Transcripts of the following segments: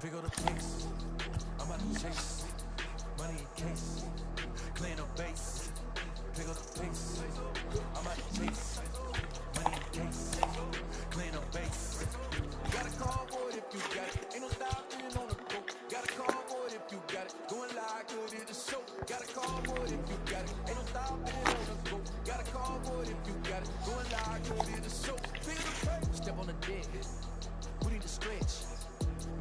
Pick up the pace, I'm out to chase. Money in case, clean the base. Pick up the pace, I'm out to chase. Money in case, clean the base. Got a call for it if you got it. Ain't no stopping on the go. Got a call for it if you got it. Going live, good in the show. Got a call for it if you got it. Ain't no stopping on the go. Got a call for it if you got it. Going live, good in the show. Pick up the pace. Step on the deck. We need to stretch.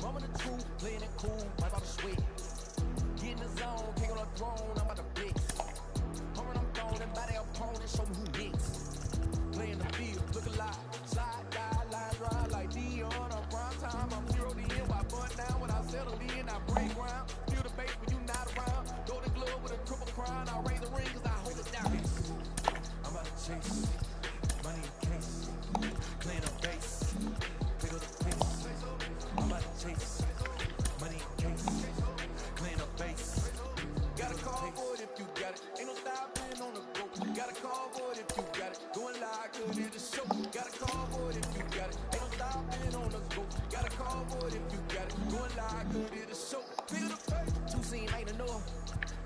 Mama the truth, playing it cool, wipe out the sweat. Get in the zone, king on the throne, I'm about to blitz. Home run, I'm throwing, and by their opponent, show me who next. Play in the field, look alive. Slide, guidelines, ride like Dion. On prime time, I'm 0 to end. Why bun down when I settle in? I break ground. Feel the bass when you not around. Golden glove with a triple crown. I raise the ring cause I hold it down. I'm about to chase. Money in case. Clean up base. Pick up the pace. I'm about to chase. Money in case. Clean up base. Got a call for it if you got it. Ain't no stopping on the go. Got a call for it if you got it. Going live, good in the show. Got a call for it if you got it. Ain't no stopping on the go. Got a call for it if you got it. Going live, good in the show. Pick up the pace. Two scene ain't enough.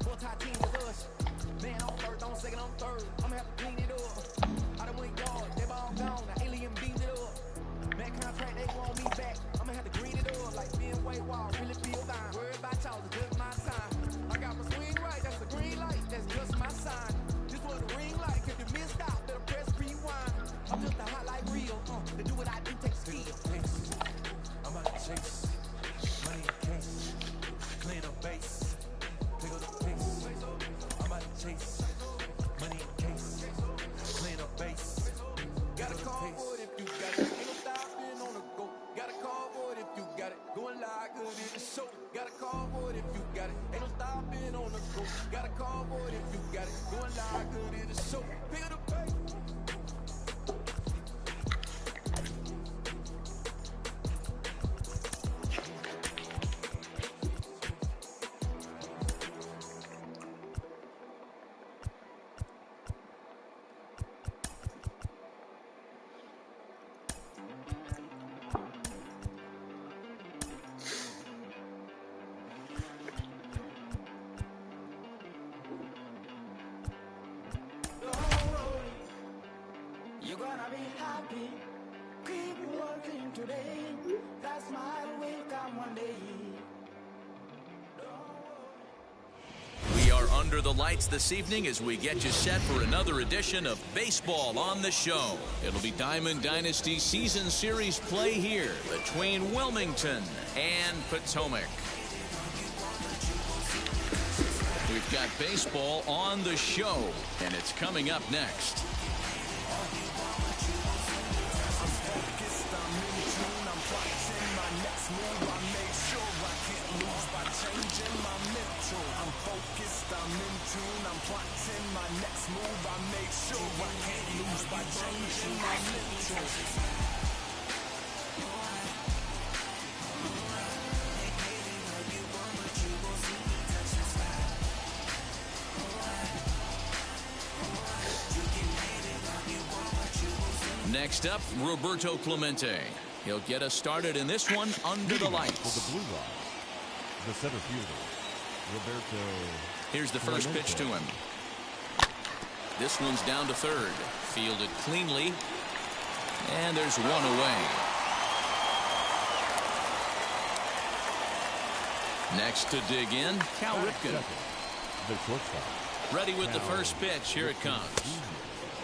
Four tie team is us. Man on first, on second, on third. I'ma have to clean it up. I done went yard, they ball gone. The alien beamed it up. Man contract, they want me back. I'ma have to green it up like being white wall. Really feel fine. Worry about y'all, it's just my time. I got my swing right, that's a green light. That's just my sign. This was the ring light. If you missed out, better press rewind. I'm just a hot like real. To do what I do takes skill. I'm about to chase. Money in case. Clean up base. Pick up the pace. I'm about to chase. Money in case. Clean up base. Got a call for it if you got it. Ain't no stopping on the go. Got a call for it if you got it. Going live, good in the show. Got a call for it if you got it. Ain't no stopping on the go. Got a call for it if you got it. Going live, good in the show. Pick up the pace. You're gonna be happy. Keep working today. That smile will come one day. We are under the lights this evening as we get you set for another edition of Baseball on the Show. It'll be Diamond Dynasty Season Series play here between Wilmington and Potomac. We've got baseball on the show, and it's coming up next. Next up, Roberto Clemente. He'll get us started in this one under the lights. For the Blue Line, the center fielder, Roberto. Here's the first pitch to him. This one's down to third. Fielded cleanly. And there's one away. Next to dig in, Cal Ripken. The shortstop. Ready with the first pitch. Here it comes.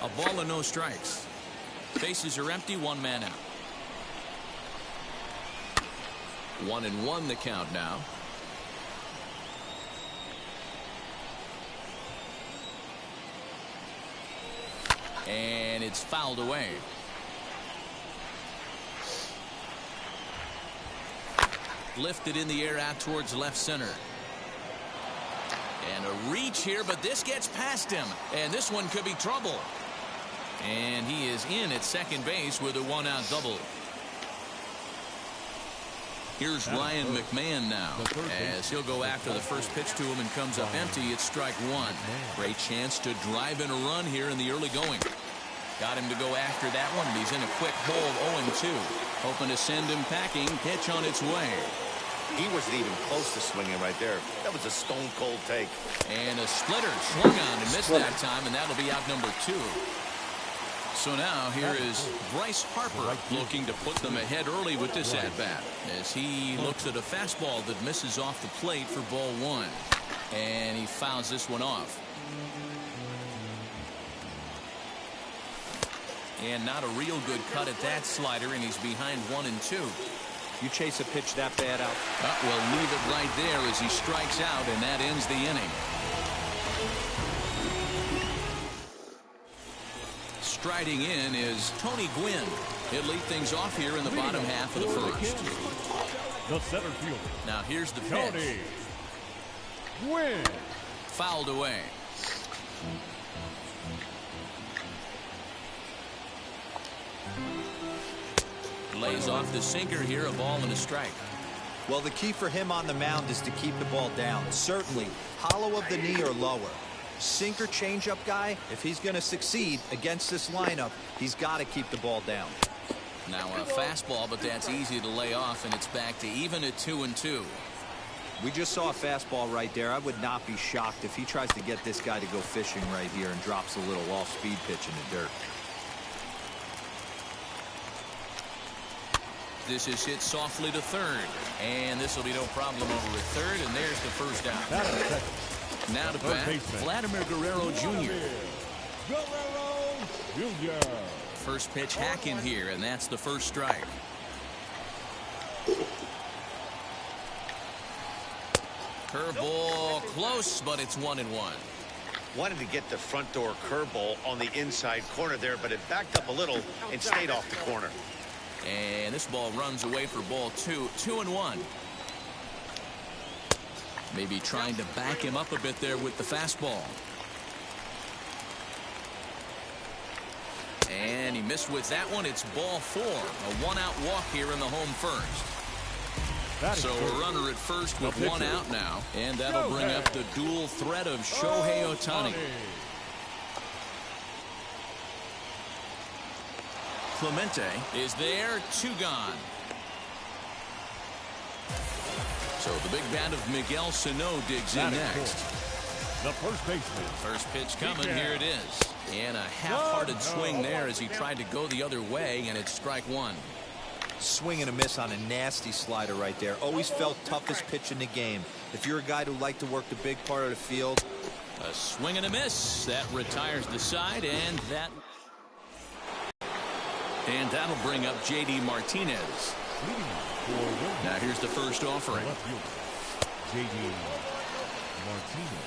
A ball and no strikes. Bases are empty, one man out. 1-1 the count now. And it's fouled away. Lifted in the air out towards left center. And a reach here, but this gets past him. And this one could be trouble. And he is in at second base with a one-out double. Here's Ryan McMahon now, as he'll go after the first pitch to him and comes up empty. It's strike one. Great chance to drive in a run here in the early going. Got him to go after that one. He's in a quick hole of 0-2. Hoping to send him packing. Pitch on its way. He wasn't even close to swinging right there. That was a stone-cold take. And a splitter swung on and missed that time, and that'll be out number 2. So now here is Bryce Harper looking to put them ahead early with this at-bat as he looks at a fastball that misses off the plate for ball 1. And he fouls this one off. And not a real good cut at that slider, and he's behind 1-2. You chase a pitch that bad out. We'll leave it right there as he strikes out, and that ends the inning. Striding in is Tony Gwynn. He'll lead things off here in the bottom half of the first. The center fielder. Now here's the pitch. Tony Gwynn. Fouled away. Lays off the sinker here, a ball and a strike. Well, the key for him on the mound is to keep the ball down. Certainly, hollow of the knee or lower. Sinker changeup guy, if he's going to succeed against this lineup, he's got to keep the ball down. Now a fastball, but that's easy to lay off, and it's back to even at 2-2. We just saw a fastball right there. I would not be shocked if he tries to get this guy to go fishing right here and drops a little off-speed pitch in the dirt. This is hit softly to third, and this will be no problem over at third, and there's the first out. Now to bat, Vladimir Guerrero Jr. First pitch hack in here, and that's the first strike. Curveball close, but it's 1-1. Wanted to get the front door curveball on the inside corner there, but it backed up a little and stayed off the corner. And this ball runs away for ball 2. 2-1. Maybe trying to back him up a bit there with the fastball. And he missed with that one. It's ball 4. A one-out walk here in the home first. So a runner at first with one out now. And that'll bring up the dual threat of Shohei Ohtani. Clemente is there, 2 gone. So the big bat of Miguel Sano digs in next. The first baseman. First pitch coming, here it is. And a half-hearted swing there as he tried to go the other way, and it's strike 1. Swing and a miss on a nasty slider right there. Always felt toughest pitch in the game. If you're a guy who liked to work the big part of the field. A swing and a miss. That retires the side, and that'll bring up J.D. Martinez. Now here's the first offering. J.D. Martinez.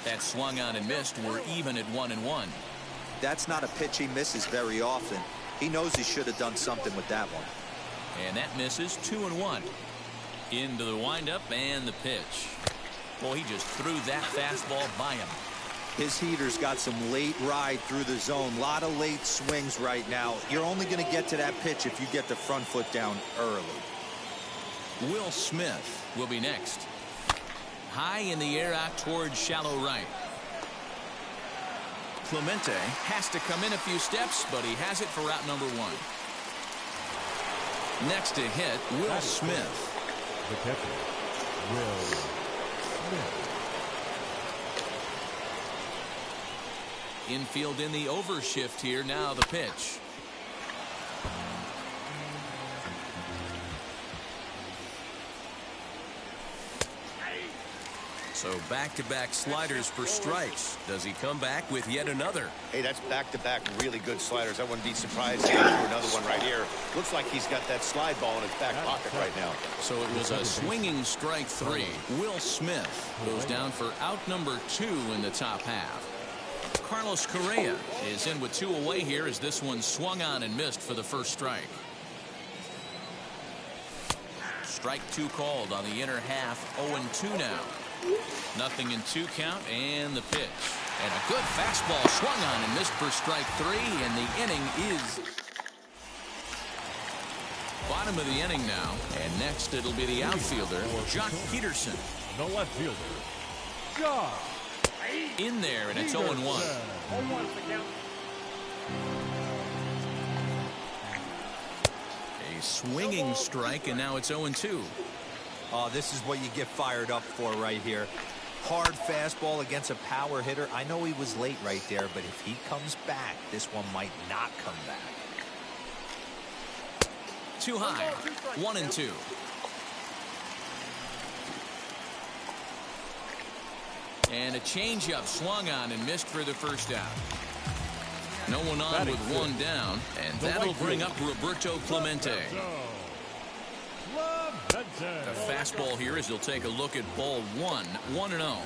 That swung on and missed. We're even at 1-1. That's not a pitch he misses very often. He knows he should have done something with that one. And that misses. 2-1. Into the windup and the pitch. Well, he just threw that fastball by him. His heater's got some late ride through the zone. A lot of late swings right now. You're only going to get to that pitch if you get the front foot down early. Will Smith will be next. High in the air out towards shallow right. Clemente has to come in a few steps, but he has it for out number 1. Next to hit, Will Smith. The catcher, Will Smith. Infield in the overshift here. Now the pitch. So back-to-back sliders for strikes. Does he come back with yet another? Hey, that's back-to-back really good sliders. I wouldn't be surprised if he threw another one right here. Looks like he's got that slide ball in his back pocket right now. So it was a swinging strike 3. Will Smith goes down for out number 2 in the top half. Carlos Correa is in with 2 away here as this one swung on and missed for the first strike. Strike 2 called on the inner half. 0-2 now. Nothing in 2 count, and the pitch. And a good fastball swung on and missed for strike 3, and the inning is bottom of the inning now. And next it'll be the outfielder, Jock Peterson. The left fielder, Jock In there, and it's 0-1. A swinging strike, and now it's 0-2. Oh, this is what you get fired up for right here. Hard fastball against a power hitter. I know he was late right there, but if he comes back, this one might not come back. Too high. 1-2. And a changeup swung on and missed for the first out. No one on with one down, and that'll bring up Roberto Clemente. A fastball here as he'll take a look at ball 1, 1-0.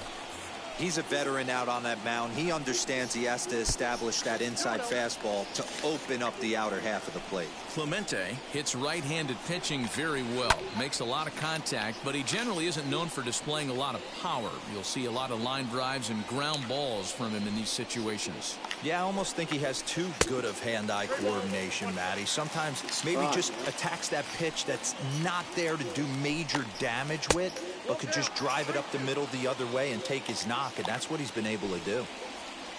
He's a veteran out on that mound. He understands he has to establish that inside fastball to open up the outer half of the plate. Clemente hits right-handed pitching very well. Makes a lot of contact, but he generally isn't known for displaying a lot of power. You'll see a lot of line drives and ground balls from him in these situations. Yeah, I almost think he has too good of hand-eye coordination, Matty. Sometimes maybe just attacks that pitch that's not there to do major damage with, but could just drive it up the middle the other way and take his knock, and that's what he's been able to do.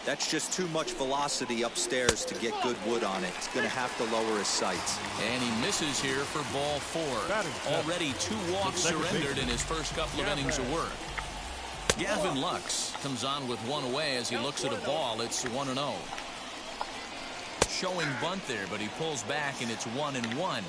That's just too much velocity upstairs to get good wood on it. He's going to have to lower his sights. And he misses here for ball 4. Already 2 walks surrendered in his first couple of innings of work. Gavin Lux comes on with 1 away as he looks at a ball. It's 1-0. Showing bunt there, but he pulls back, and it's 1-1.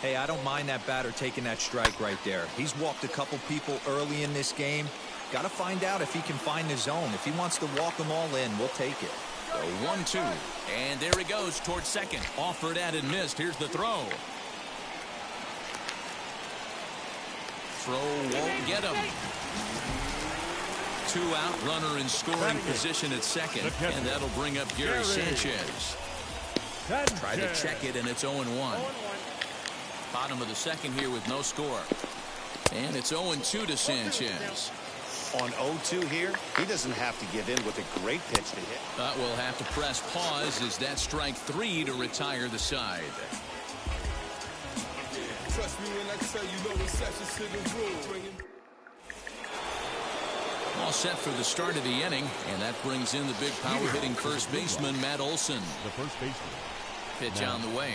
Hey, I don't mind that batter taking that strike right there. He's walked a couple people early in this game. Got to find out if he can find the zone. If he wants to walk them all in, we'll take it. So 1-2. And there he goes towards second. Offered at and missed. Here's the throw. Throw won't get him. 2 out, runner in scoring position at second. And that'll bring up Gary Sanchez. Tried to check it, and it's 0-1. Bottom of the second here with no score. And it's 0-2 to Sanchez. On 0-2 here, he doesn't have to give in with a great pitch to hit. But we'll have to press pause as that strike 3 to retire the side. Trust me when I tell you no exceptions to the rule. All set for the start of the inning, and that brings in the big power-hitting first baseman, Matt Olson. The first baseman. Pitch on the way.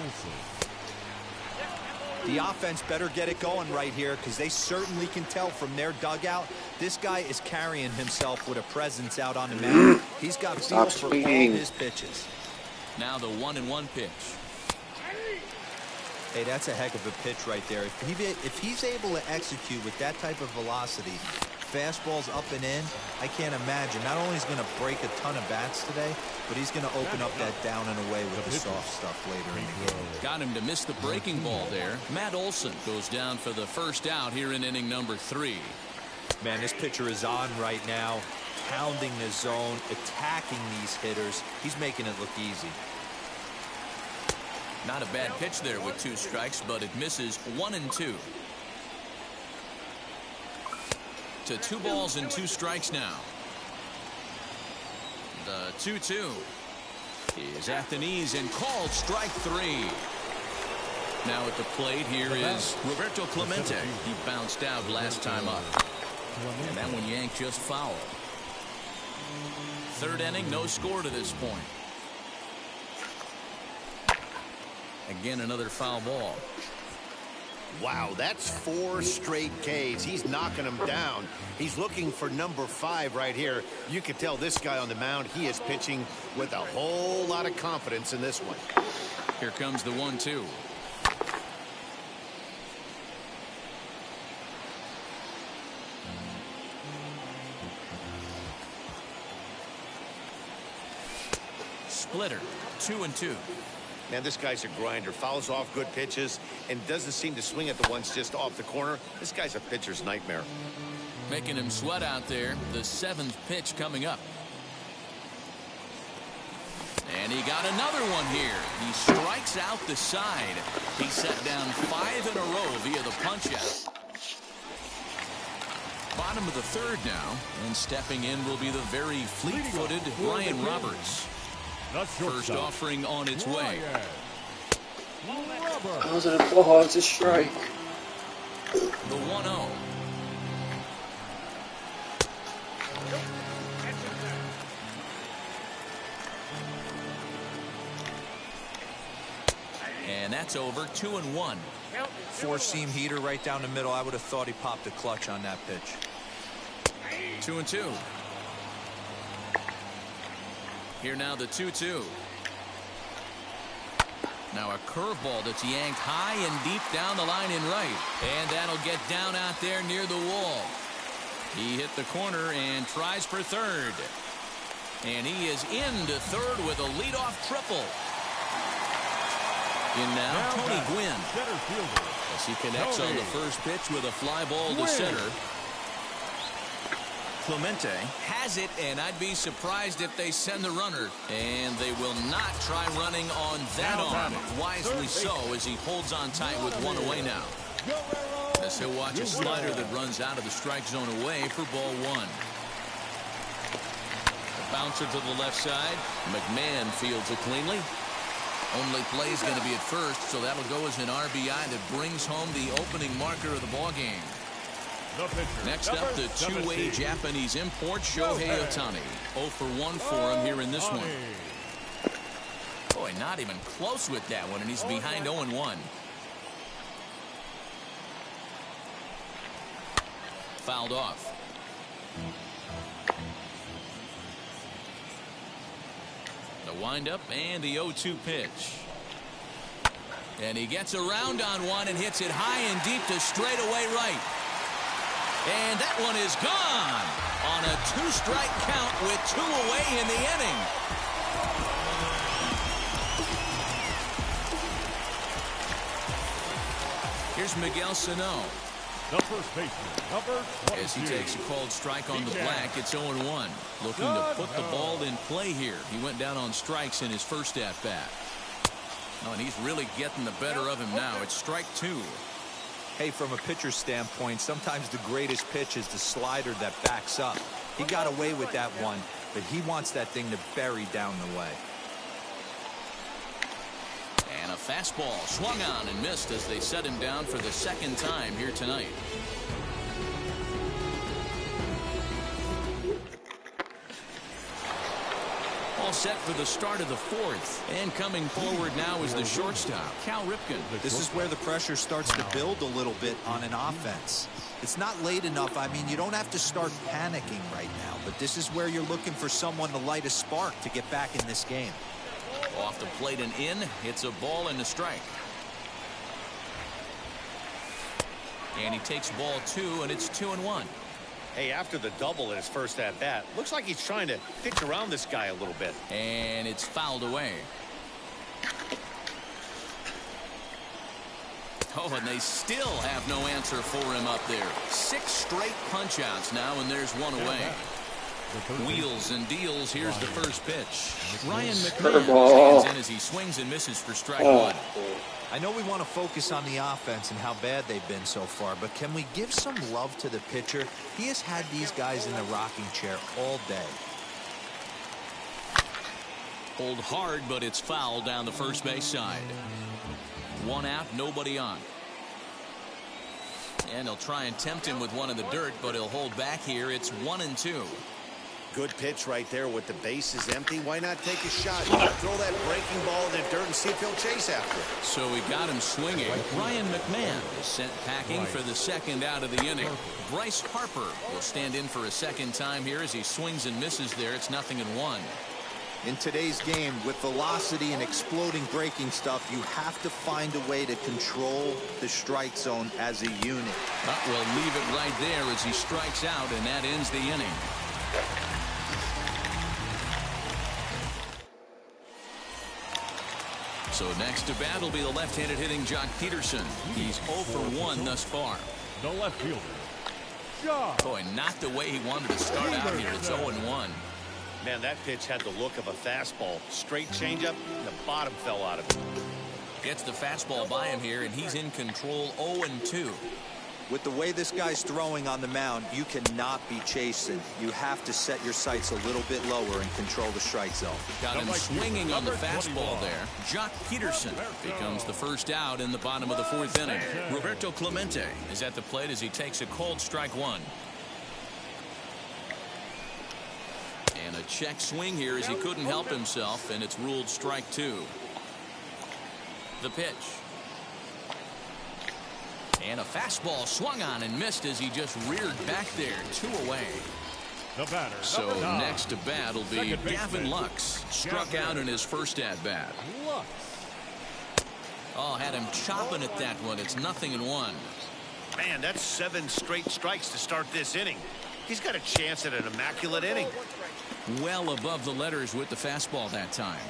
Olson. The offense better get it going right here, because they certainly can tell from their dugout this guy is carrying himself with a presence out on the mound. He's got feel for all his pitches. Now the 1-1 pitch. Hey, that's a heck of a pitch right there. If he's able to execute with that type of velocity, fastballs up and in, I can't imagine. Not only is he going to break a ton of bats today, but he's going to open up that down and away with the soft stuff later in the game. Got him to miss the breaking ball there. Matt Olson goes down for the first out here in inning number 3. Man, this pitcher is on right now, pounding the zone, attacking these hitters. He's making it look easy. Not a bad pitch there with 2 strikes, but it misses 1-2. To 2 balls and 2 strikes now. The 2-2 is at the knees and called strike 3. Now at the plate here is Roberto Clemente. He bounced out last time up. And that one yanked just foul. 3rd inning, no score to this point. Again, another foul ball. Wow, that's 4 straight Ks. He's knocking them down. He's looking for number 5 right here. You can tell this guy on the mound, he is pitching with a whole lot of confidence in this one. Here comes the 1-2. Splitter, 2-2. Man, this guy's a grinder. Fouls off good pitches and doesn't seem to swing at the ones just off the corner. This guy's a pitcher's nightmare. Making him sweat out there. The 7th pitch coming up. And he got another one here. He strikes out the side. He set down 5 in a row via the punch-out. Bottom of the 3rd now. And stepping in will be the very fleet-footed Ryan Roberts. First offering on its way. How's it a ball? It's a strike. The 1-0. And that's over 2-1. Four-seam heater right down the middle. I would have thought he popped a clutch on that pitch. 2-2. Here now the 2-2. Now a curveball that's yanked high and deep down the line in right. And that'll get down out there near the wall. He hit the corner and tries for third. And he is into third with a leadoff triple. In now Tony Gwynn. As he connects on the first pitch with a fly ball to center. Clemente has it, and I'd be surprised if they send the runner. And they will not try running on that arm. Wisely so, as he holds on tight with one away now. As he'll watch a slider that runs out of the strike zone away for ball one. A bouncer to the left side. McMahon fields it cleanly. Only play is going to be at first, so that'll go as an RBI that brings home the opening marker of the ball game. Next up, the two-way Japanese import, Shohei Ohtani. 0 for 1 for him here in this one. Boy, not even close with that one, and he's behind 0-1. Fouled off. The windup and the 0-2 pitch. And he gets around on one and hits it high and deep to straightaway right. And that one is gone on a 2-strike count with 2 away in the inning. Here's Miguel Sano. The first baseman, number 22. As he takes a called strike on the black, it's 0-1. Looking to put the ball in play here. He went down on strikes in his first at-bat. Oh, and he's really getting the better of him now. It's strike 2. Hey, from a pitcher's standpoint, sometimes the greatest pitch is the slider that backs up. He got away with that one, but he wants that thing to bury down the way. And a fastball swung on and missed as they set him down for the second time here tonight. All set for the start of the fourth. And coming forward now is the shortstop, Cal Ripken. This is where the pressure starts to build a little bit on an offense. It's not late enough. I mean, you don't have to start panicking right now, but this is where you're looking for someone to light a spark to get back in this game. Off the plate and in. It's a ball and a strike. And he takes ball 2, and it's 2-1. Hey, after the double in his first at-bat, looks like he's trying to pitch around this guy a little bit. And it's fouled away. Oh, and they still have no answer for him up there. 6 straight punch-outs now, and there's one away. Wheels and deals. Here's the first pitch. Ryan McMahon stands in as he swings and misses for strike 1. I know we want to focus on the offense and how bad they've been so far, but can we give some love to the pitcher? He has had these guys in the rocking chair all day. Pulled hard, but it's foul down the first base side. 1 out, nobody on. And they'll try and tempt him with one in the dirt, but he'll hold back here. It's 1-2. Good pitch right there with the bases empty. Why not take a shot? Throw that breaking ball in the dirt and see if he'll chase after it. So he got him swinging. Ryan McMahon is sent packing for the second out of the inning. Bryce Harper will stand in for a second time here as he swings and misses there. It's 0-1. In today's game, with velocity and exploding breaking stuff, you have to find a way to control the strike zone as a unit. But we'll leave it right there as he strikes out, and that ends the inning. So next to bat will be the left-handed hitting Jock Peterson. He's 0 for 1 thus far. The left fielder. Boy, not the way he wanted to start out here. It's 0-1. Man, that pitch had the look of a fastball. Straight changeup, and the bottom fell out of it. Gets the fastball by him here, and he's in control. 0-2. With the way this guy's throwing on the mound, you cannot be chasing. You have to set your sights a little bit lower and control the strike zone. Got him swinging on the fastball there. Jock Peterson becomes the first out in the bottom of the 4th inning. Roberto Clemente is at the plate as he takes a cold strike 1. And a check swing here as he couldn't help himself, and it's ruled strike 2. The pitch. And a fastball swung on and missed as he just reared back there. 2 away. The batter, So number 9. next to bat will be Second Gavin baseman. Lux. Struck out in his first at bat. Lux. Oh, had him chopping at that one. It's 0-1. Man, that's 7 straight strikes to start this inning. He's got a chance at an immaculate inning. Well above the letters with the fastball that time.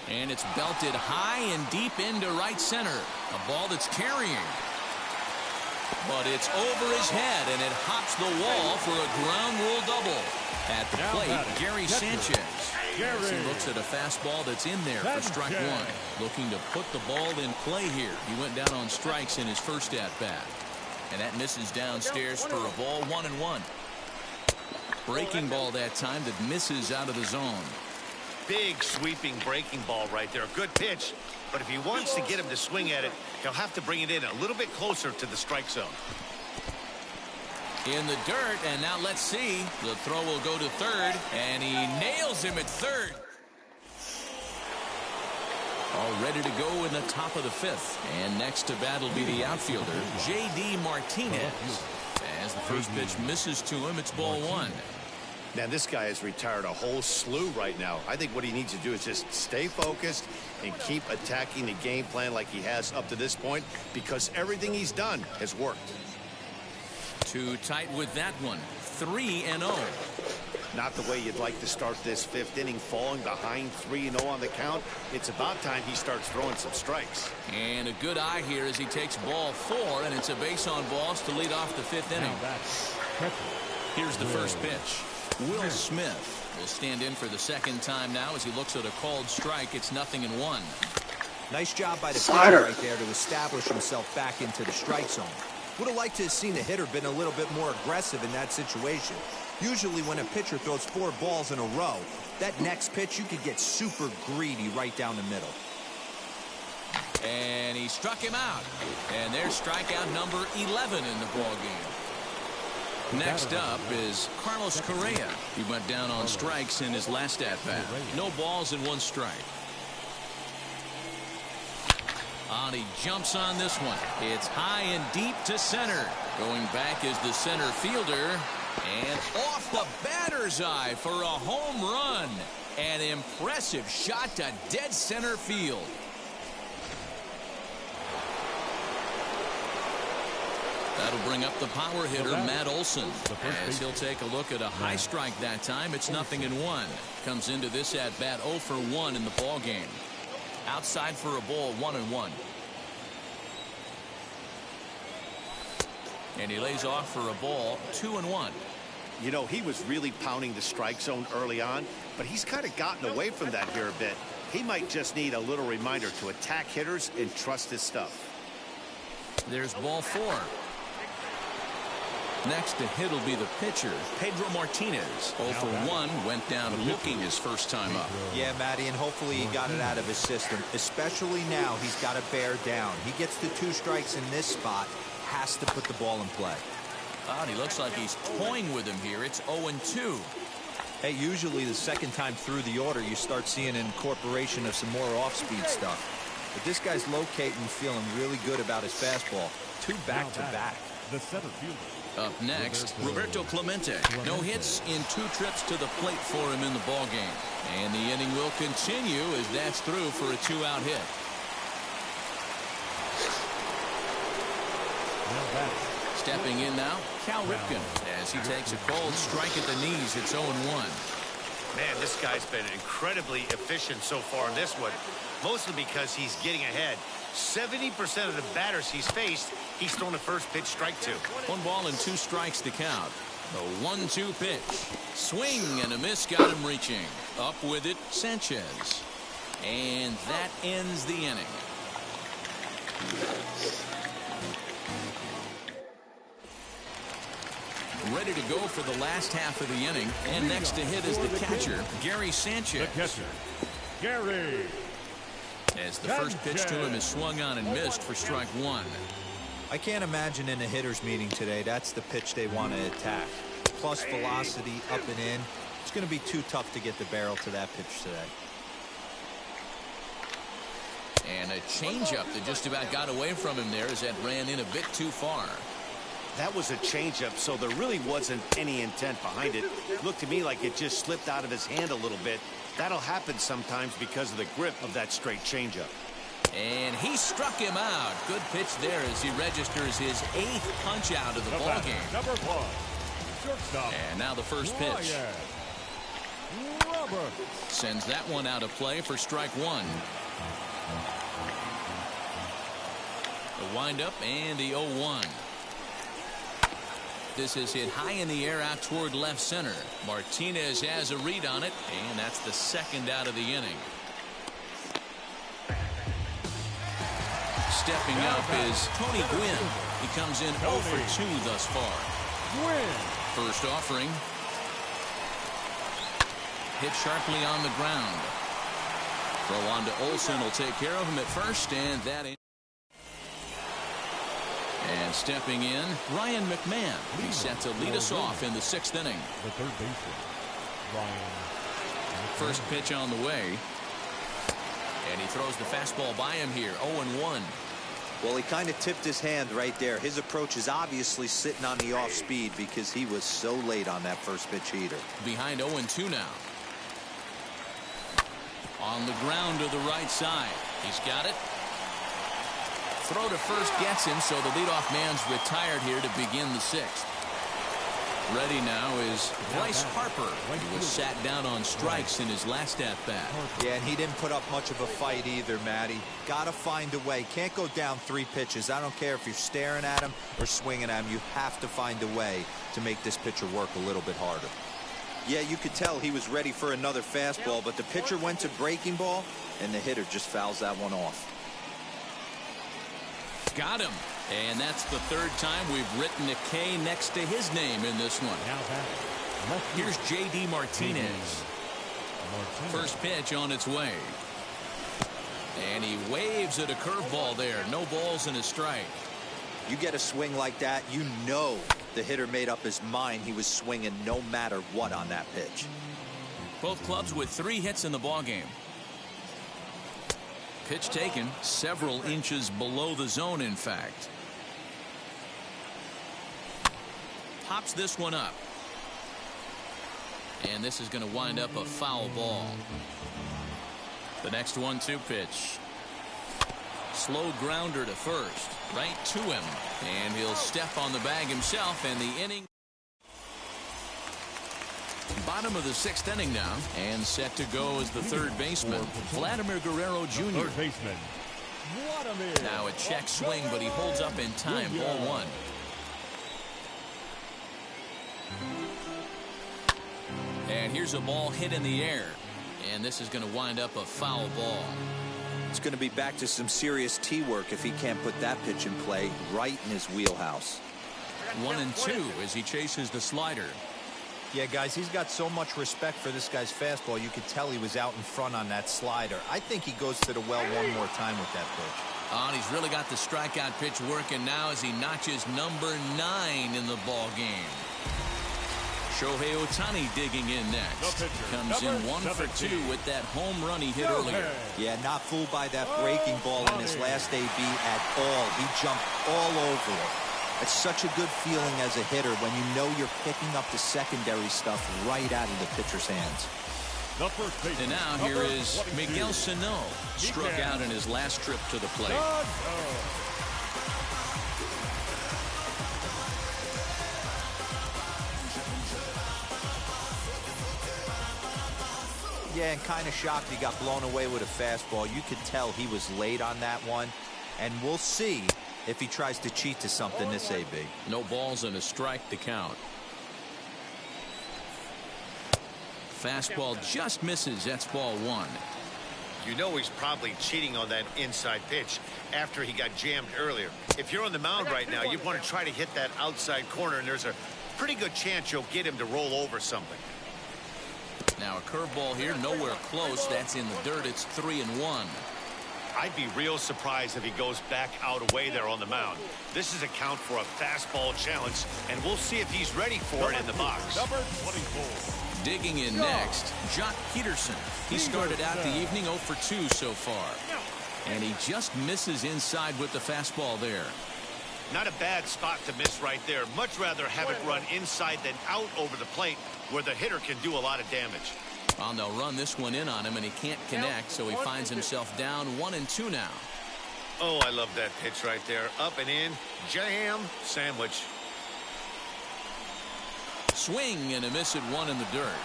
And it's belted high and deep into right center. A ball that's carrying. But it's over his head, and it hops the wall for a ground rule double. At the plate, Gary Sanchez. As he looks at a fastball that's in there for strike 1. Looking to put the ball in play here. He went down on strikes in his first at-bat. And that misses downstairs for a ball, 1-1. Breaking ball that time that misses out of the zone. Big sweeping breaking ball right there. Good pitch. But if he wants to get him to swing at it, he'll have to bring it in a little bit closer to the strike zone. In the dirt, and now let's see. The throw will go to third, and he nails him at third. All ready to go in the top of the 5th. And next to bat will be the outfielder, J.D. Martinez. As the first pitch misses to him, it's ball 1. Man, this guy has retired a whole slew right now. I think what he needs to do is just stay focused and keep attacking the game plan like he has up to this point, because everything he's done has worked. Too tight with that one. 3-0. Not the way you'd like to start this 5th inning, falling behind 3-0 on the count. It's about time he starts throwing some strikes. And a good eye here as he takes ball 4, and it's a base on balls to lead off the 5th inning. Here's the first pitch. Will Smith will stand in for the second time now as he looks at a called strike. It's 0-1. Nice job by the pitcher right there to establish himself back into the strike zone. Would have liked to have seen the hitter been a little bit more aggressive in that situation. Usually when a pitcher throws 4 balls in a row, that next pitch you could get super greedy right down the middle. And he struck him out. And there's strikeout number 11 in the ball game. Next up is Carlos Correa. He went down on strikes in his last at-bat. No balls and 1 strike. And he jumps on this one. It's high and deep to center. Going back is the center fielder. And off the batter's eye for a home run. An impressive shot to dead center field. That'll bring up the power hitter, Matt Olson. As he'll take a look at a high strike that time. It's 0-1. Comes into this at bat 0 for 1 in the ball game. Outside for a ball, 1-1. And he lays off for a ball, 2-1. You know, he was really pounding the strike zone early on, but he's kind of gotten away from that here a bit. He might just need a little reminder to attack hitters and trust his stuff. There's ball 4. Next to hit will be the pitcher, Pedro Martinez. 0 for 1, went down looking his first time up. Yeah, Matty, and hopefully he got it out of his system. Especially now, he's got to bear down. He gets the 2 strikes in this spot, has to put the ball in play. And he looks like he's toying with him here. It's 0-2. Hey, usually the second time through the order, you start seeing an incorporation of some more off-speed stuff. But this guy's locating, feeling really good about his fastball. 2 back-to-back. The center fielder. Up next, Roberto Clemente. No hits in 2 trips to the plate for him in the ball game. And the inning will continue as that's through for a 2-out hit. Stepping in now, Cal Ripken, as he takes a cold strike at the knees. It's 0-1. Man, this guy's been incredibly efficient so far in this one, mostly because he's getting ahead. 70% of the batters he's faced, he's thrown a first pitch strike to. 1 ball and 2 strikes to count. The 1-2 pitch. Swing and a miss, got him reaching. Up with it, Sanchez. And that ends the inning. Ready to go for the last half of the inning. And next to hit is the catcher, Gary Sanchez. The catcher, Gary. As the first pitch to him is swung on and missed for strike 1. I can't imagine in a hitter's meeting today that's the pitch they want to attack. Plus velocity up and in. It's going to be too tough to get the barrel to that pitch today. And a changeup that just about got away from him there as that ran in a bit too far. That was a changeup, so there really wasn't any intent behind it. Looked to me like it just slipped out of his hand a little bit. That'll happen sometimes because of the grip of that straight changeup. And he struck him out. Good pitch there as he registers his 8th punch out of the ball game. Number 1, shortstop. And now the first pitch. Robert Sends that one out of play for strike 1. The windup and the 0-1. This is hit high in the air out toward left center. Martinez has a read on it, and that's the 2nd out of the inning. Stepping up is Tony Gwynn. He comes in 0 for 2 thus far. First offering. Hit sharply on the ground. Throw on to Olsen will take care of him at first, and that ain't. And stepping in, Ryan McMahon. He's set to lead us off in the 6th inning. The third baseman, Ryan. First pitch on the way. And he throws the fastball by him here, 0-1. Well, he kind of tipped his hand right there. His approach is obviously sitting on the off speed because he was so late on that first pitch heater. Behind 0-2 now. On the ground to the right side. He's got it. Throw to first gets him, so the leadoff man's retired here to begin the 6th. Ready now is Bryce Harper. He was sat down on strikes in his last at-bat. Yeah, and he didn't put up much of a fight either, Matty. Got to find a way. Can't go down 3 pitches. I don't care if you're staring at him or swinging at him. You have to find a way to make this pitcher work a little bit harder. Yeah, you could tell he was ready for another fastball, but the pitcher went to breaking ball, and the hitter just fouls that one off. Got him. And that's the 3rd time we've written a K next to his name in this one. Here's J.D. Martinez. First pitch on its way. And he waves at a curveball there. No balls and a strike. You get a swing like that, you know the hitter made up his mind he was swinging no matter what on that pitch. Both clubs with 3 hits in the ballgame. Pitch taken several inches below the zone, in fact. Pops this one up. And this is going to wind up a foul ball. The next 1-2 pitch. Slow grounder to first. Right to him. And he'll step on the bag himself, and the inning. Bottom of the 6th inning now, and set to go as the 3rd baseman, Vladimir Guerrero Jr. Third baseman, Vladimir. Now a check swing, but he holds up in time. Ball 1. And here's a ball hit in the air, and this is going to wind up a foul ball. It's going to be back to some serious tee work if he can't put that pitch in play right in his wheelhouse. 1-2 as he chases the slider. Yeah, guys, he's got so much respect for this guy's fastball. You could tell he was out in front on that slider. I think he goes to the well one more time with that pitch. Oh, and he's really got the strikeout pitch working now as he notches number 9 in the ball game. Shohei Ohtani digging in next. Comes in 1 for 2 with that home run he hit earlier. Yeah, not fooled by that breaking ball in his last AB at all. He jumped all over it. It's such a good feeling as a hitter when you know you're picking up the secondary stuff right out of the pitcher's hands. And now here is Miguel Sano. Struck out in his last trip to the plate. Yeah, and kind of shocked he got blown away with a fastball. You could tell he was late on that one. And we'll see if he tries to cheat to something this AB. No balls and a strike to count. Fastball just misses. That's ball 1. You know he's probably cheating on that inside pitch after he got jammed earlier. If you're on the mound right now, you want to try to hit that outside corner, and there's a pretty good chance you'll get him to roll over something. Now a curveball here, nowhere close. That's in the dirt. It's 3-1. I'd be real surprised if he goes back out away there on the mound. This is a count for a fastball challenge, and we'll see if he's ready for it in the box. Number 24. Digging in next, Jock Peterson. He started out the evening 0 for 2 so far. And he just misses inside with the fastball there. Not a bad spot to miss right there. Much rather have it run inside than out over the plate where the hitter can do a lot of damage. Well, they'll run this one in on him, and he can't connect, so he finds himself down 1-2 now. Oh, I love that pitch right there. Up and in, jam, sandwich. Swing and a miss at 1 in the dirt.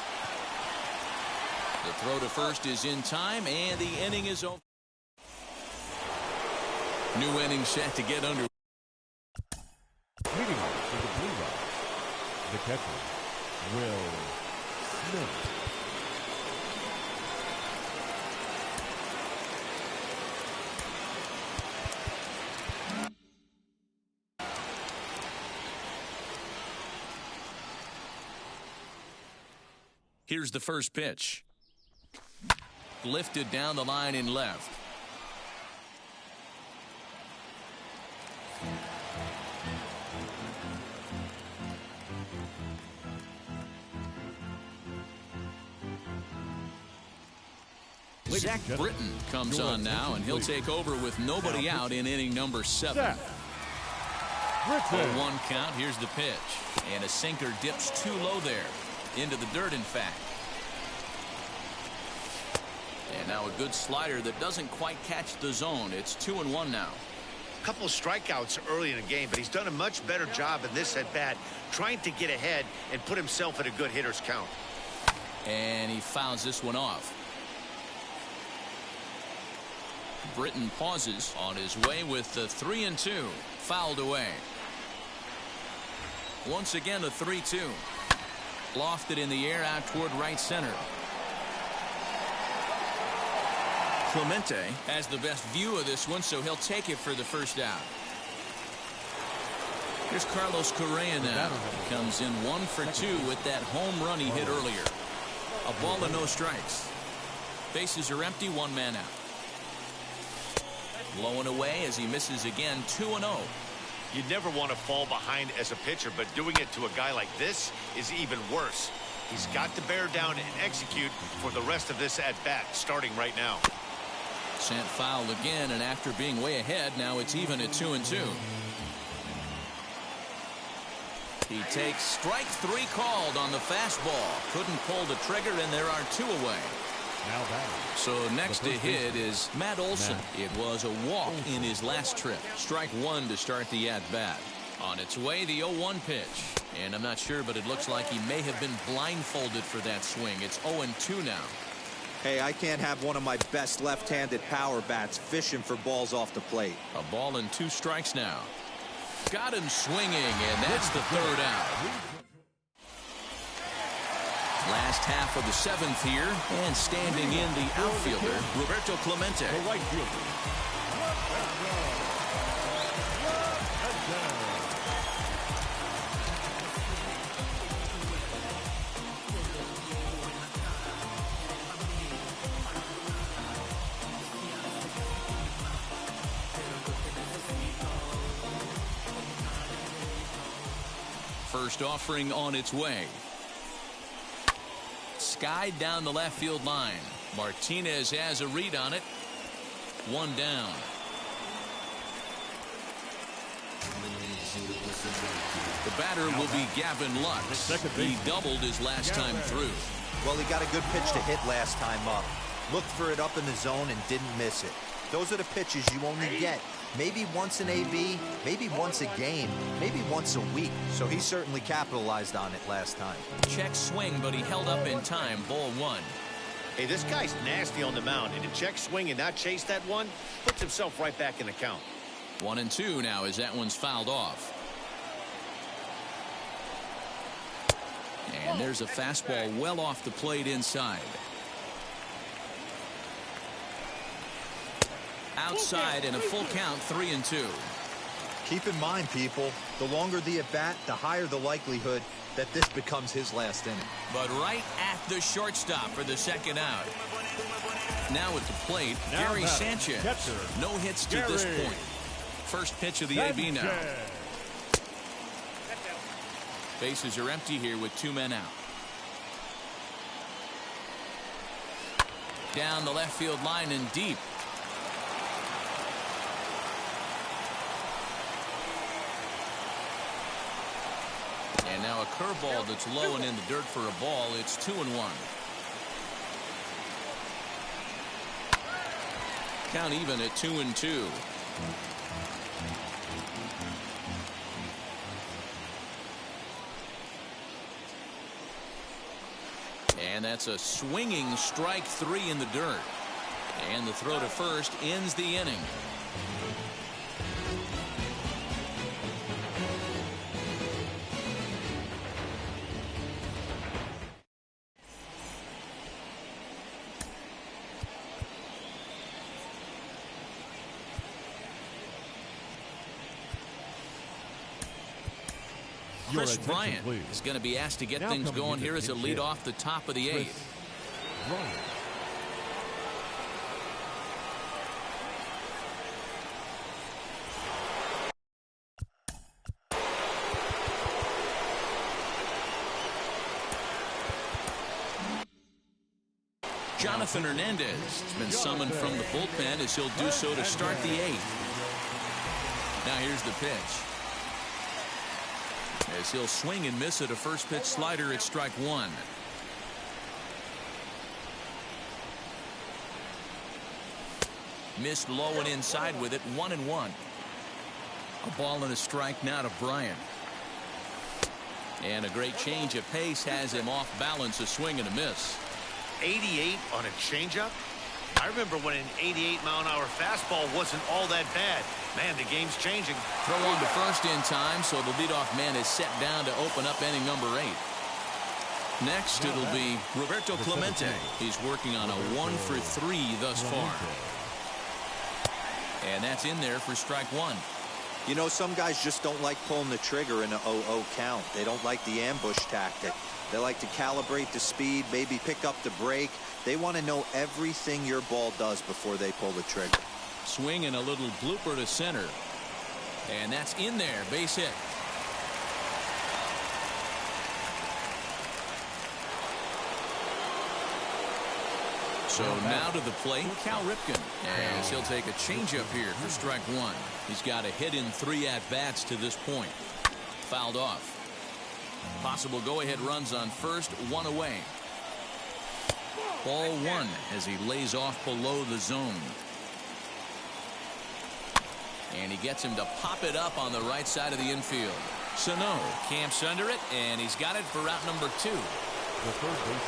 The throw to first is in time, and the inning is over. New inning set to get under. Leading off for the Blue Rock, the catcher, Will Smith. Here's the first pitch. Lifted down the line in left. Zach Britton comes on now, and he'll take over with nobody out in inning number 7. 0-1 count. Here's the pitch. And a sinker dips too low there. Into the dirt, in fact. And now a good slider that doesn't quite catch the zone. It's 2-1 now. Couple strikeouts early in the game, but he's done a much better job in this at bat, trying to get ahead and put himself in a good hitter's count. And he fouls this one off. Britton pauses on his way with the 3-2. Fouled away. Once again, a 3-2. Lofted in the air out toward right center. Clemente has the best view of this one, so he'll take it for the first out. Here's Carlos Correa now. He comes in 1 for 2 with that home run he hit earlier. A ball and no strikes. Bases are empty, 1 man out. Blowing away as he misses again, 2-0. You'd never want to fall behind as a pitcher, but doing it to a guy like this is even worse. He's got to bear down and execute for the rest of this at-bat, starting right now. Sent foul again, and after being way ahead, now it's even at 2-2. He takes strike 3 called on the fastball. Couldn't pull the trigger, and there are 2 away. Now batting. So next to hit is Matt Olson. It was a walk in his last trip. Strike 1 to start the at-bat. On its way, the 0-1 pitch. And I'm not sure, but it looks like he may have been blindfolded for that swing. It's 0-2 now. Hey, I can't have one of my best left-handed power bats fishing for balls off the plate. A ball and 2 strikes now. Got him swinging, and that's the 3rd out. Last half of the 7th here, and standing in the outfielder, Roberto Clemente. The right fielder. First offering on its way. Skied down the left field line. Martinez has a read on it. 1 down. The batter will be Gavin Lux. He doubled his last time through. Well, he got a good pitch to hit last time up. Looked for it up in the zone and didn't miss it. Those are the pitches you only get maybe once in AB, maybe once a game, maybe once a week. So he certainly capitalized on it last time. Check swing, but he held up in time. Ball 1. Hey, this guy's nasty on the mound, and to check swing and not chase that one puts himself right back in the count. 1-2 now as that one's fouled off. And there's a fastball well off the plate inside. Outside and a full count, 3-2. Keep in mind, people, the longer the at-bat, the higher the likelihood that this becomes his last inning. But right at the shortstop for the second out. Now at the plate, Gary Sanchez. Catcher, No hits to Gary this point. First pitch of the AB now. Bases are empty here with 2 men out. Down the left field line and deep. And now a curveball that's low and in the dirt for a ball. It's 2-1. Count even at 2-2. And that's a swinging strike 3 in the dirt. And the throw to first ends the inning. Chris Bryant is going to be asked to get things going here as a lead off the top of the 8th. Jonathan Hernandez has been summoned from the bullpen as he'll do so to start the 8th. Now here's the pitch. As he'll swing and miss at a first pitch slider at strike 1. Missed low and inside with it. 1-1. A ball and a strike now to Bryant. And a great change of pace has him off balance. A swing and a miss. 88 on a changeup. I remember when an 88-mile-an-hour fastball wasn't all that bad. Man, the game's changing. Throw on to first in time, so the leadoff man is set down to open up inning number 8. Next, it'll be Roberto Clemente. He's working on a 1-for-3 thus far. And that's in there for strike 1. You know, some guys just don't like pulling the trigger in a 0-0 count. They don't like the ambush tactic. They like to calibrate the speed, maybe pick up the break. They want to know everything your ball does before they pull the trigger. Swing and a little blooper to center. And that's in there. Base hit. So now to the plate, Cal Ripken. As he'll take a changeup here for strike 1. He's got a hit in 3 at-bats to this point. Fouled off. Possible go-ahead runs on first, 1 away. Ball 1 as he lays off below the zone. And he gets him to pop it up on the right side of the infield. Sano camps under it, and he's got it for route number 2.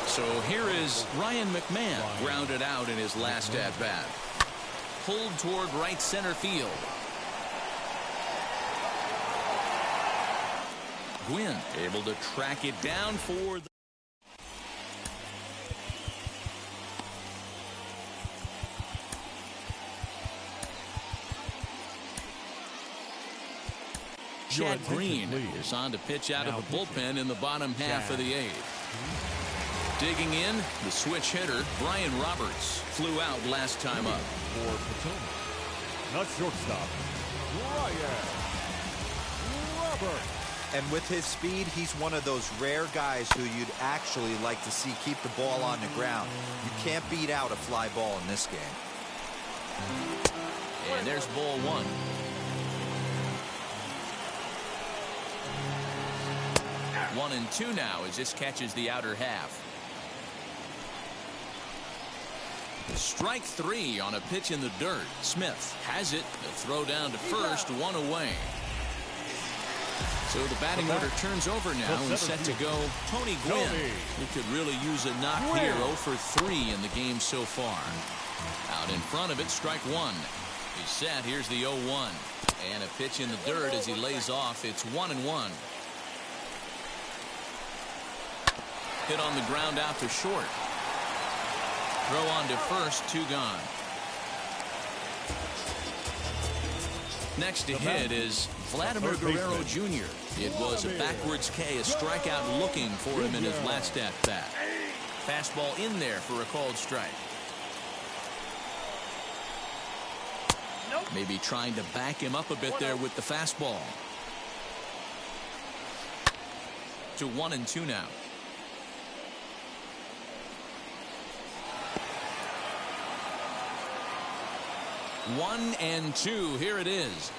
So here is Ryan McMahon, grounded out in his last at-bat. Pulled toward right center field. Gwynn able to track it down for the Chad Green is on to pitch out of the bullpen in the bottom half of the 8th. Digging in, the switch hitter, Brian Roberts, flew out last time up. For Potomac, not shortstop, Brian Roberts. And with his speed, he's one of those rare guys who you'd actually like to see keep the ball on the ground. You can't beat out a fly ball in this game. And there's ball 1. One and 2 now as this catches the outer half. Strike 3 on a pitch in the dirt. Smith has it. The throw down to first, 1 away. So the batting order turns over now and set to go Tony Gwynn, who could really use a knock here. 0 for 3 in the game so far. Out in front of it, strike 1. He's set. Here's the 0-1. And a pitch in the dirt as he lays off. It's 1-1. Hit on the ground out to short. Throw on to first, 2 gone. Next to hit is Vladimir Guerrero Jr. It was a backwards K, a strikeout looking for him in his last at-bat. Fastball in there for a called strike. Maybe trying to back him up a bit there with the fastball. To 1-2 now. 1-2. Here it is.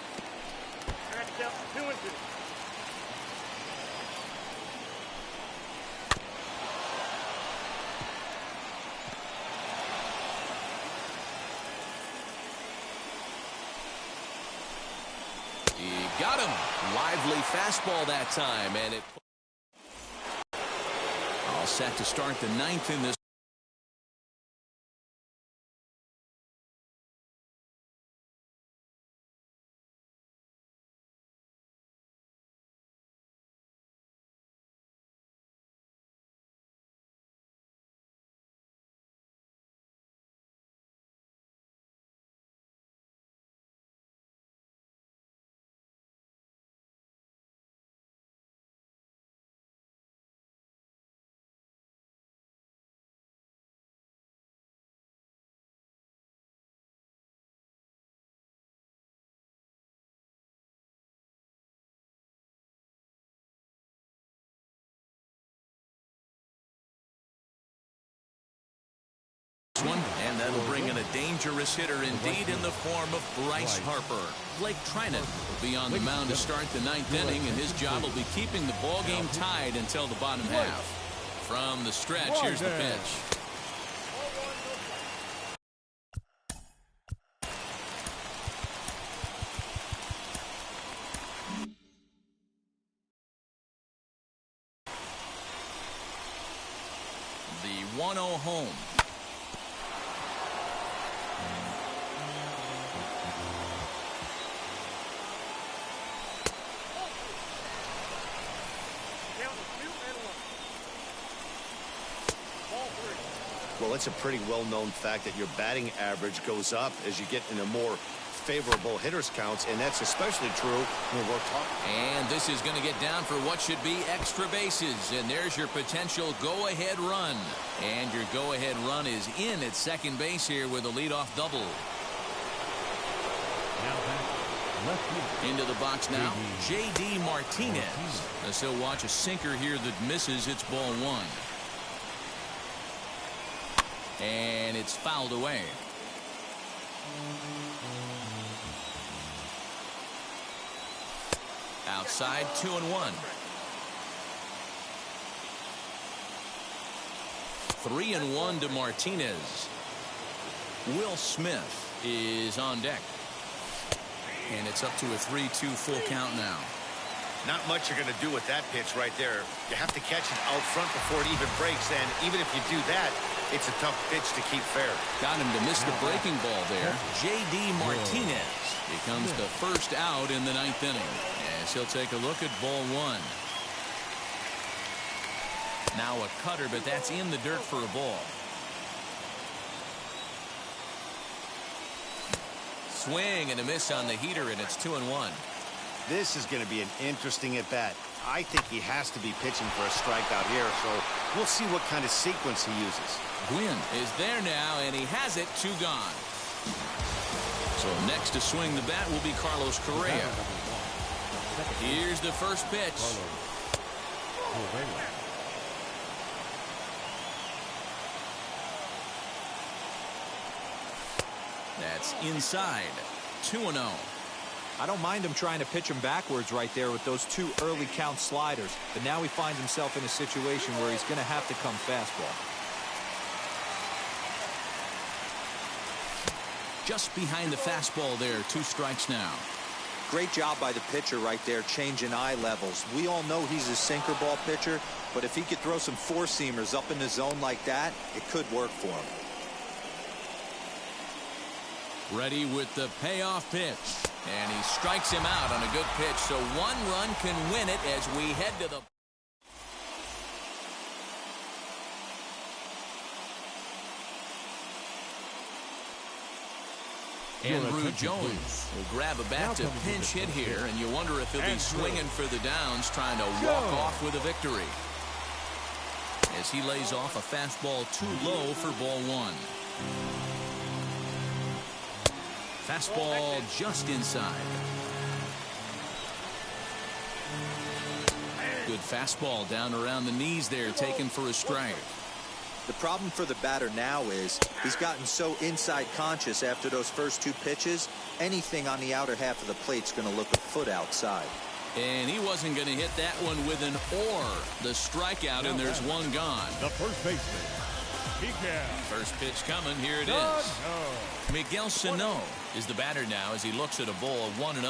He got him. Lively fastball that time, and it all set to start the ninth in this. And that'll bring in a dangerous hitter indeed in the form of Bryce Harper. Blake Trinan will be on the mound to start the ninth inning, and his job will be keeping the ball game tied until the bottom half. From the stretch, here's the pitch. The 1-0 home. Well, it's a pretty well-known fact that your batting average goes up as you get into more favorable hitters counts, and that's especially true when we're talking. And this is going to get down for what should be extra bases, and there's your potential go-ahead run. And your go-ahead run is in at second base here with a leadoff double. Into the box now, J.D. Martinez. As he'll watch a sinker here that misses. It's ball one. And it's fouled away. Outside, 2-1. 3-1 to Martinez. Will Smith is on deck. And it's up to a 3-2 full count now. Not much you're going to do with that pitch right there. You have to catch it out front before it even breaks, and even if you do that, it's a tough pitch to keep fair. Got him to miss the breaking ball there. J.D. Martinez becomes the first out in the ninth inning. As he'll take a look at ball one. Now a cutter, but that's in the dirt for a ball. Swing and a miss on the heater, and it's 2-1. This is going to be an interesting at-bat. I think he has to be pitching for a strikeout here, so we'll see what kind of sequence he uses. Gwynn is there now, and he has it. 2 gone. So next to swing the bat will be Carlos Correa. Here's the first pitch. That's inside. 2-0. I don't mind him trying to pitch him backwards right there with those 2 early count sliders, but now he finds himself in a situation where he's going to have to come fastball. Just behind the fastball there. 2 strikes now. Great job by the pitcher right there, changing eye levels. We all know he's a sinker ball pitcher, but if he could throw some 4-seamers up in the zone like that, it could work for him. Ready with the payoff pitch. And he strikes him out on a good pitch. So 1 run can win it as we head to the... Andrew Jones will grab a bat to pinch hit here, and you wonder if he'll be swinging for the downs, trying to walk off with a victory. As he lays off a fastball too low for ball one. Fastball just inside. Good fastball down around the knees there, taken for a strike. The problem for the batter now is he's gotten so inside conscious after those first two pitches. Anything on the outer half of the plate's going to look a foot outside. And he wasn't going to hit that one with an or. The strikeout, and there's one gone. The first baseman. First pitch coming. Here it is. Miguel Sano is the batter now as he looks at a ball of 1-0.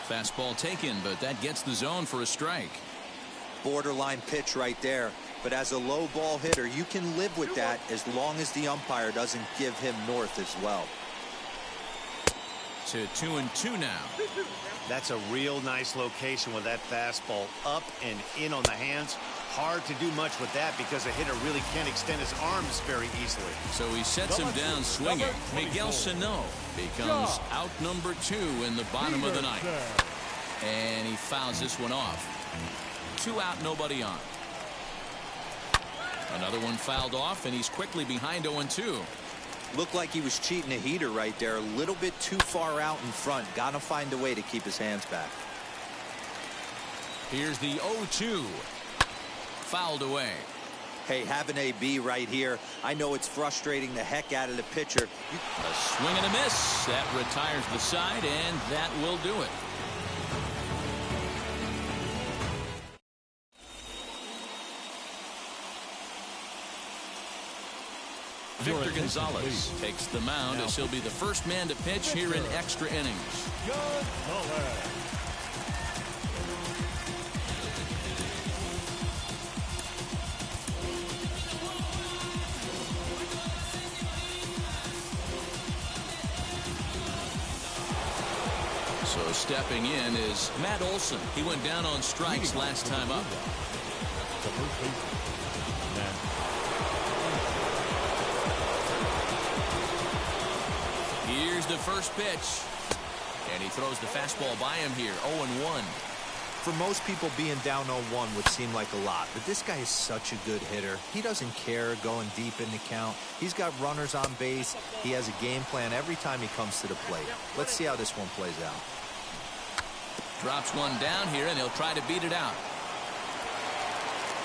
Fastball taken, but that gets the zone for a strike. Borderline pitch right there. But as a low ball hitter, you can live with that as long as the umpire doesn't give him north as well. To 2-2 now. That's a real nice location with that fastball up and in on the hands. Hard to do much with that because a hitter really can't extend his arms very easily. So he sets him down swinging. Miguel Sano becomes out number 2 in the bottom of the ninth. And he fouls this one off. 2 out, nobody on. Another one fouled off, and he's quickly behind 0-2. Looked like he was cheating a heater right there. A little bit too far out in front. Got to find a way to keep his hands back. Here's the 0-2. Fouled away. Hey, have an AB right here. I know it's frustrating the heck out of the pitcher. A swing and a miss. That retires the side, and that will do it. Victor Gonzalez takes the mound as he'll be the first man to pitch here in extra innings. So stepping in is Matt Olson. He went down on strikes last time up. Here's the first pitch. And he throws the fastball by him here. 0-1. For most people, being down 0-1 would seem like a lot, but this guy is such a good hitter. He doesn't care going deep in the count. He's got runners on base. He has a game plan every time he comes to the plate. Let's see how this one plays out. Drops one down here, and he'll try to beat it out.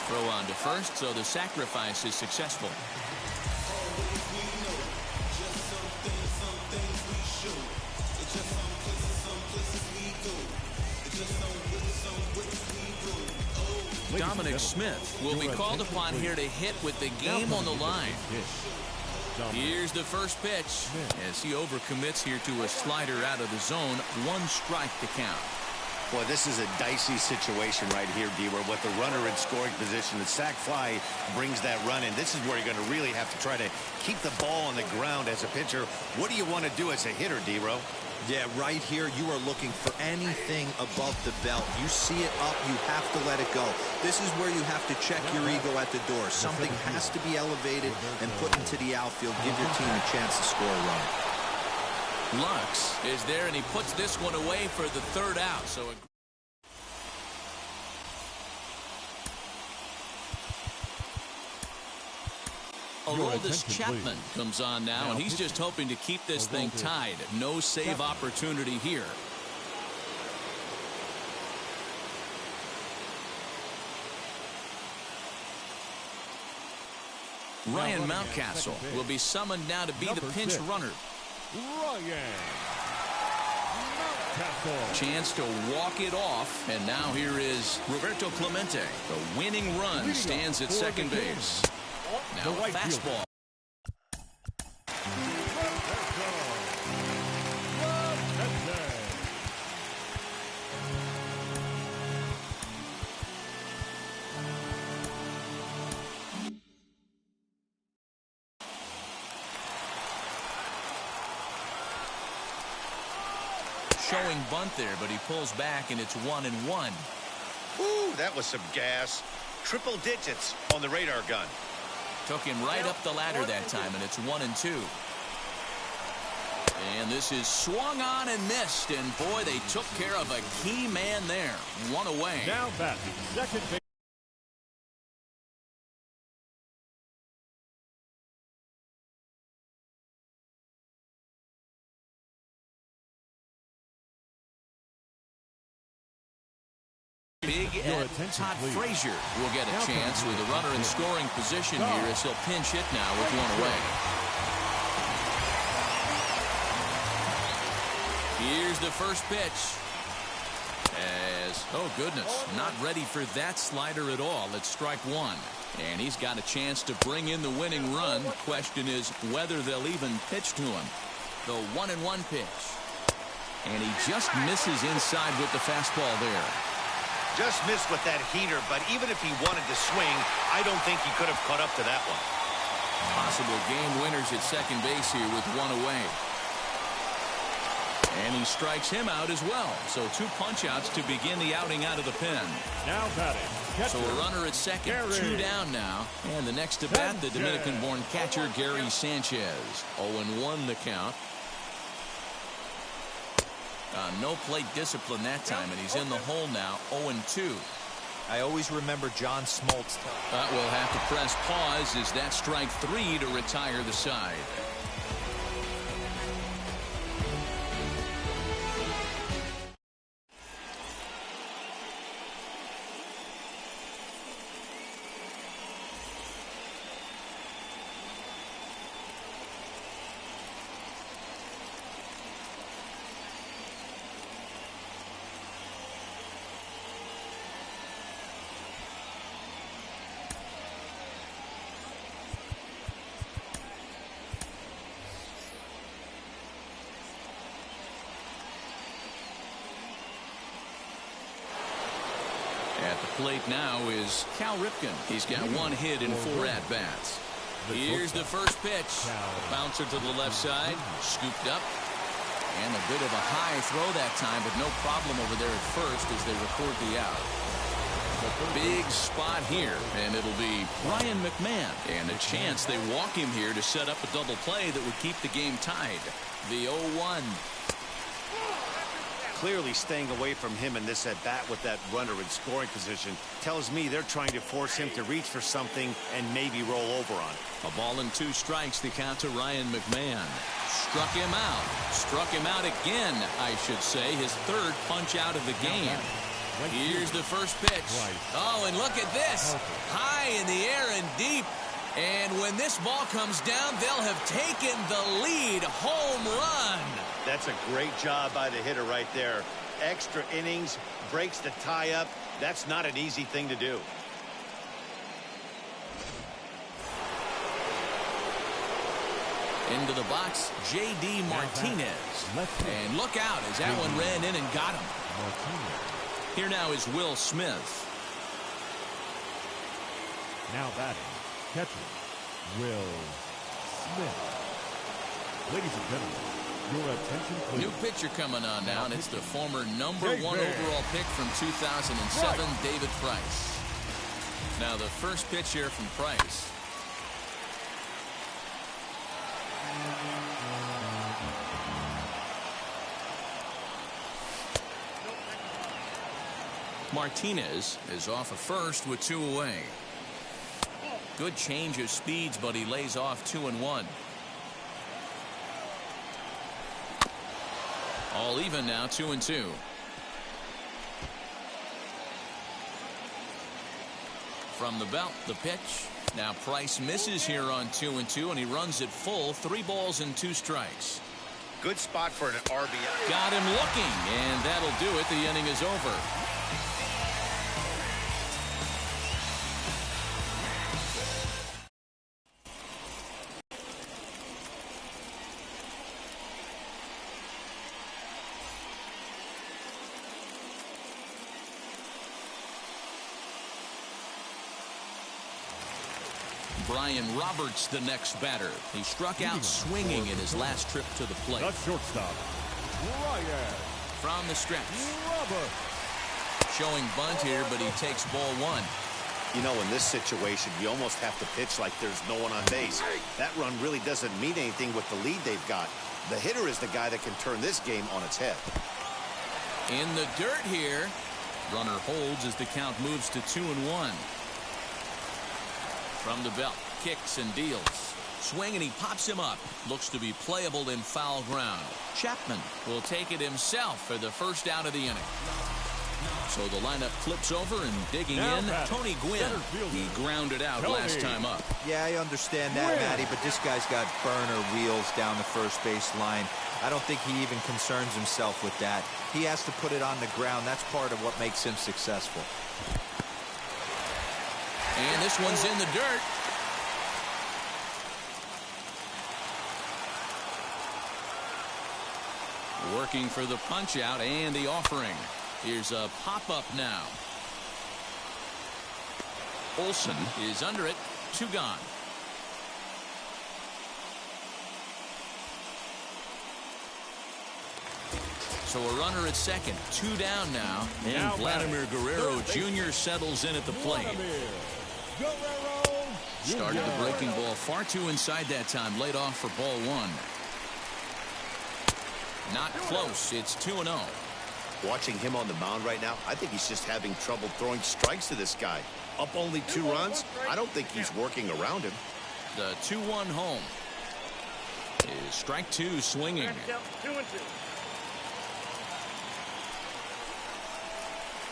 Throw on to first, so the sacrifice is successful. Dominic Smith will be called upon here to hit with the game on the line. Here's the first pitch as he overcommits here to a slider out of the zone. 1 strike to count. Boy, this is a dicey situation right here, D-Ware. With the runner in scoring position, the sac fly brings that run in. This is where you're going to really have to try to keep the ball on the ground as a pitcher. What do you want to do as a hitter, D-Ro? Yeah, right here, you are looking for anything above the belt. You see it up, you have to let it go. This is where you have to check your ego at the door. Something has to be elevated and put into the outfield. Give your team a chance to score a run. Lux is there, and he puts this one away for the 3rd out. So Aroldis Chapman comes on now, and he's just hoping to keep this thing tied. No save opportunity here. Ryan Mountcastle will be summoned now to be the pinch runner. Chance to walk it off, and now here is Roberto Clemente. The winning run stands at second base. Now a fastball. Showing bunt there, but he pulls back, and it's 1-1. Ooh, that was some gas. Triple digits on the radar gun. Took him right up the ladder that time, and it's 1-2. And this is swung on and missed, and boy, they took care of a key man there. One away. Now batting, second base. Big Ed Todd Frazier will get a chance with a runner in scoring position here as he'll pinch hit now with one away. Here's the first pitch. Oh goodness, not ready for that slider at all. It's strike one. And he's got a chance to bring in the winning run. The question is whether they'll even pitch to him. The 1-1 pitch. And he just misses inside with the fastball there. Just missed with that heater, but even if he wanted to swing, I don't think he could have caught up to that one. Possible game winners at second base here with one away. And he strikes him out as well. So 2 punch-outs to begin the outing out of the pen. Now batting. So a runner at second, Gary. 2 down now. And the next to bat, the Dominican-born catcher, Gary Sanchez. 0-1 the count. No plate discipline that time, and he's in the hole now, 0-2. I always remember John Smoltz. We'll have to press pause as that strike 3 to retire the side. At the plate now is Cal Ripken. He's got 1 hit in 4 at-bats. Here's the first pitch. Bouncer to the left side. Scooped up. And a bit of a high throw that time, but no problem over there at first as they record the out. Big spot here, and it'll be Ryan McMahon. And a chance they walk him here to set up a double play that would keep the game tied. The 0-1. Clearly staying away from him in this at-bat with that runner in scoring position tells me they're trying to force him to reach for something and maybe roll over on. A ball and 2 strikes, the count to Ryan McMahon. Struck him out. Struck him out again, I should say. His 3rd punch out of the game. Here's the first pitch. Oh, and look at this. High in the air and deep. And when this ball comes down, they'll have taken the lead. Home run. That's a great job by the hitter right there. Extra innings, breaks the tie up. That's not an easy thing to do. Into the box, J.D. Martinez. And look out as that one ran in and got him. Here now is Will Smith. Now batting, catcher, Will Smith. Ladies and gentlemen, your attention please. New pitcher coming on now, and it's the former #1 overall pick from 2007, David Price. Now the first pitch here from Price. Martinez is off of first with 2 away. Good change of speeds, but he lays off 2-1. All even now, 2-2. From the belt, the pitch. Now Price misses here on 2-2, and he runs it full. 3 balls and 2 strikes. Good spot for an RBI. Got him looking, and that'll do it. The inning is over. Brian Roberts, the next batter. He struck out swinging in his last trip to the plate. The shortstop, Brian. From the stretch. Roberts. Showing bunt here, but he takes ball 1. You know, in this situation, you almost have to pitch like there's no one on base. That run really doesn't mean anything with the lead they've got. The hitter is the guy that can turn this game on its head. In the dirt here. Runner holds as the count moves to 2-1. From the belt, kicks and deals. Swing and he pops him up. Looks to be playable in foul ground. Chapman will take it himself for the first out of the inning. So the lineup flips over and digging in. Tony Gwynn. He grounded out last time up. Yeah, I understand that, Matty, but this guy's got burner wheels down the first base line. I don't think he even concerns himself with that. He has to put it on the ground. That's part of what makes him successful. And this one's in the dirt. Working for the punch out and the offering. Here's a pop-up now. Olsen is under it. 2 gone. So a runner at second. 2 down now. And Vladimir Guerrero Jr. settles in at the plate. Started the breaking ball far too inside that time. Laid off for ball 1. Not close. It's 2-0. Watching him on the mound right now, I think he's just having trouble throwing strikes to this guy. Up only 2 runs? I don't think he's working around him. The 2-1 home. Is strike 2 swinging.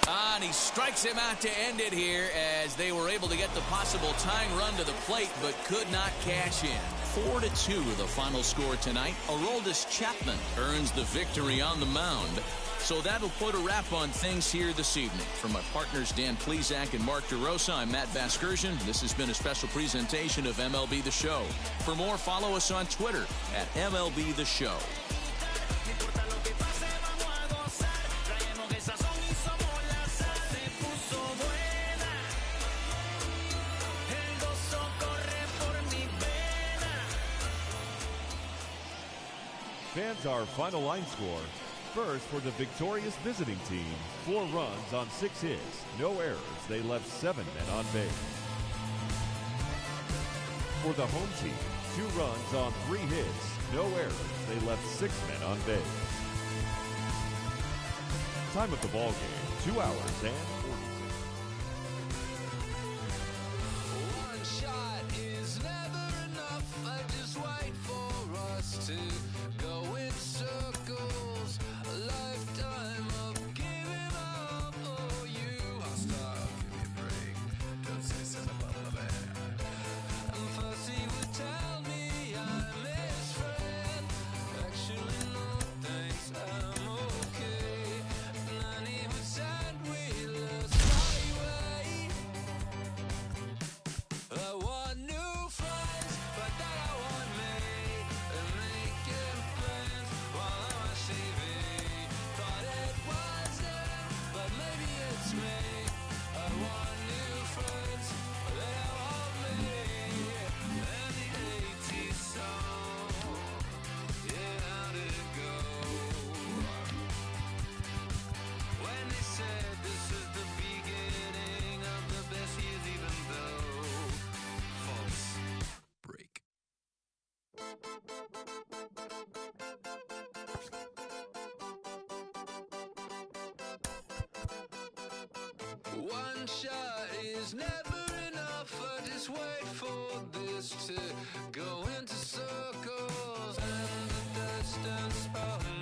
And he strikes him out to end it here as they were able to get the possible tying run to the plate but could not cash in. 4-2 the final score tonight. Aroldis Chapman earns the victory on the mound. So that'll put a wrap on things here this evening. For my partners Dan Plesac and Mark DeRosa, I'm Matt Vasgersian. This has been a special presentation of MLB The Show. For more, follow us on Twitter at MLB The Show. Fans, our final line score. First, for the victorious visiting team, 4 runs on 6 hits, no errors. They left 7 men on base. For the home team, 2 runs on 3 hits, no errors. They left 6 men on base. Time of the ball game, 2 hours and 46. 1 shot is never enough. I just wait for us to go in circles. A lifetime of giving up for you. I'll stop, give me a break. Don't say something about my bad. And first he would tell me I'm his friend. Actually, no thanks, I'm okay. And then he would send we lost my way. I want new friends, but they don't want me. They're making plans while I'm on TV. Thought it was them, but maybe it's me. I want new friends, but they don't want me. And the 80s song, yeah, how did it go? When they said this is the beginning of the best years, even though false break. One shot is never enough. I just wait for this to go into circles and the distance from